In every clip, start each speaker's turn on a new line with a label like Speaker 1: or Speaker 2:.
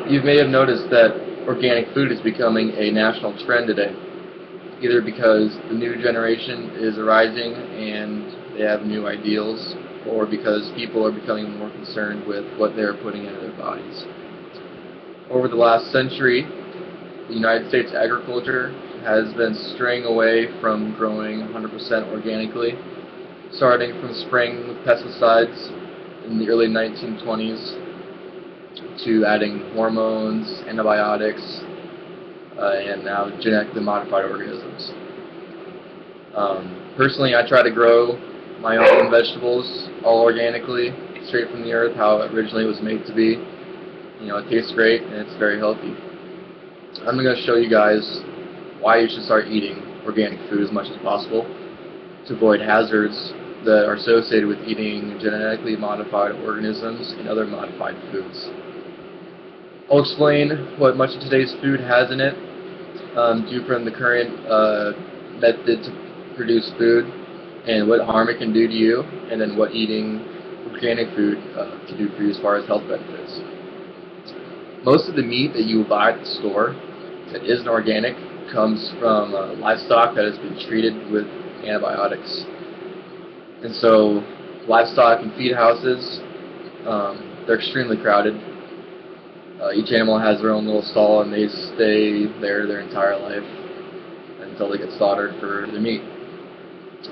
Speaker 1: You may have noticed that organic food is becoming a national trend today, either because the new generation is arising and they have new ideals, or because people are becoming more concerned with what they're putting into their bodies. Over the last century, the United States agriculture has been straying away from growing 100% organically, starting from spraying with pesticides in the early 1920s to adding hormones, antibiotics, and now genetically modified organisms. Personally, I try to grow my own vegetables all organically, straight from the earth, how it originally was made to be. You know, it tastes great and it's very healthy. I'm going to show you guys why you should start eating organic food as much as possible to avoid hazards that are associated with eating genetically modified organisms and other modified foods. I'll explain what much of today's food has in it, due from the current method to produce food, and what harm it can do to you, and then what eating organic food can do for you as far as health benefits. Most of the meat that you will buy at the store that isn't organic comes from livestock that has been treated with antibiotics. And so livestock and feed houses, they're extremely crowded. Each animal has their own little stall, and they stay there their entire life until they get slaughtered for their meat.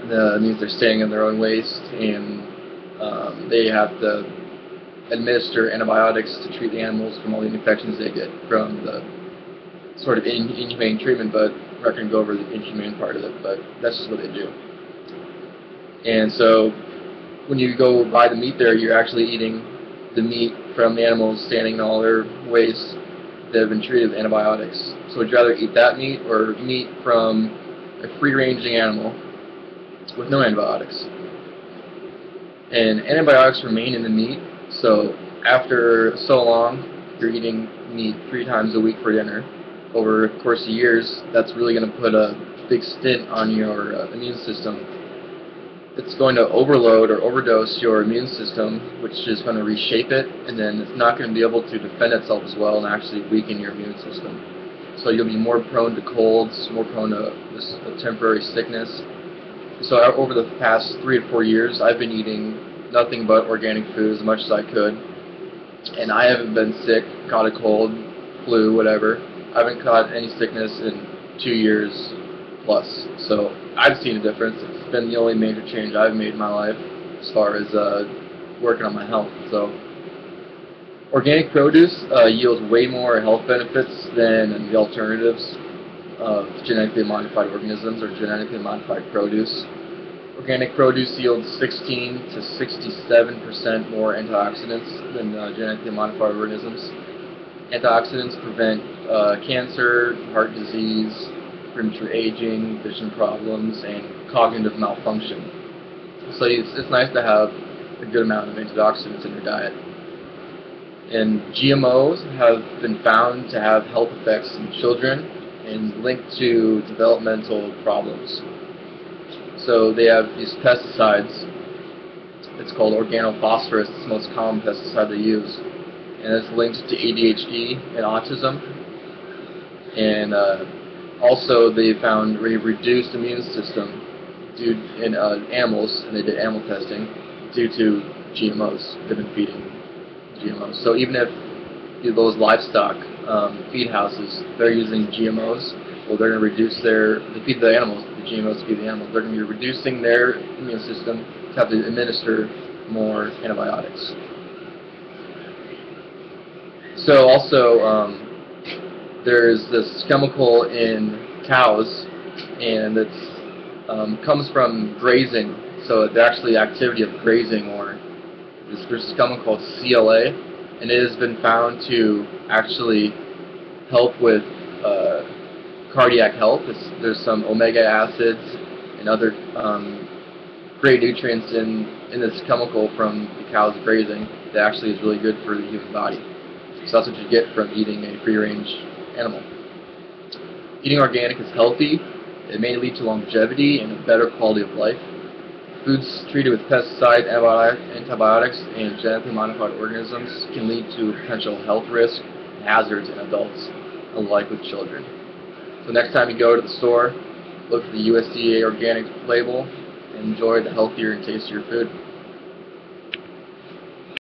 Speaker 1: That means they're staying in their own waste, and they have to administer antibiotics to treat the animals from all the infections they get from the sort of inhumane treatment, but we're not going to go over the inhumane part of it, but that's just what they do. And so when you go buy the meat there, you're actually eating the meat from the animals standing in all their waste that have been treated with antibiotics. So would you rather eat that meat or meat from a free-ranging animal with no antibiotics? And antibiotics remain in the meat, so after so long, you're eating meat 3 times a week for dinner. Over the course of years, that's really going to put a big stint on your immune system. It's going to overload or overdose your immune system, which is going to reshape it, and then it's not going to be able to defend itself as well and actually weaken your immune system. So you'll be more prone to colds, more prone to this temporary sickness. So over the past 3 to 4 years, I've been eating nothing but organic food as much as I could, and I haven't been sick, caught a cold, flu, whatever. I haven't caught any sickness in 2 years plus. So I've seen a difference. It's been the only major change I've made in my life as far as working on my health. So organic produce yields way more health benefits than the alternatives of genetically modified organisms or genetically modified produce. Organic produce yields 16 to 67% more antioxidants than genetically modified organisms. Antioxidants prevent cancer, heart disease, premature aging, vision problems, and cognitive malfunction. So it's nice to have a good amount of antioxidants in your diet. And GMOs have been found to have health effects in children and linked to developmental problems. So they have these pesticides. It's called organophosphorus. It's the most common pesticide they use, and it's linked to ADHD and autism. And also, they found a reduced immune system in animals, and they did animal testing, due to GMOs. They've been feeding GMOs. So even if those livestock feed houses, they're using GMOs, well, they're going to reduce they feed the animals, the GMOs feed the animals, they're going to be reducing their immune system to have to administer more antibiotics. So also, there's this chemical in cows, and it comes from grazing. So it's actually activity of grazing, or there's this chemical called CLA, and it has been found to actually help with cardiac health. There's some omega acids and other great nutrients in this chemical from the cow's grazing that actually is really good for the human body. So that's what you get from eating a free-range animal. Eating organic is healthy. It may lead to longevity and a better quality of life. Foods treated with pesticides, antibiotics, and genetically modified organisms can lead to potential health risk, hazards in adults, alike with children. So next time you go to the store, look at the USDA organic label and enjoy the healthier and tastier food.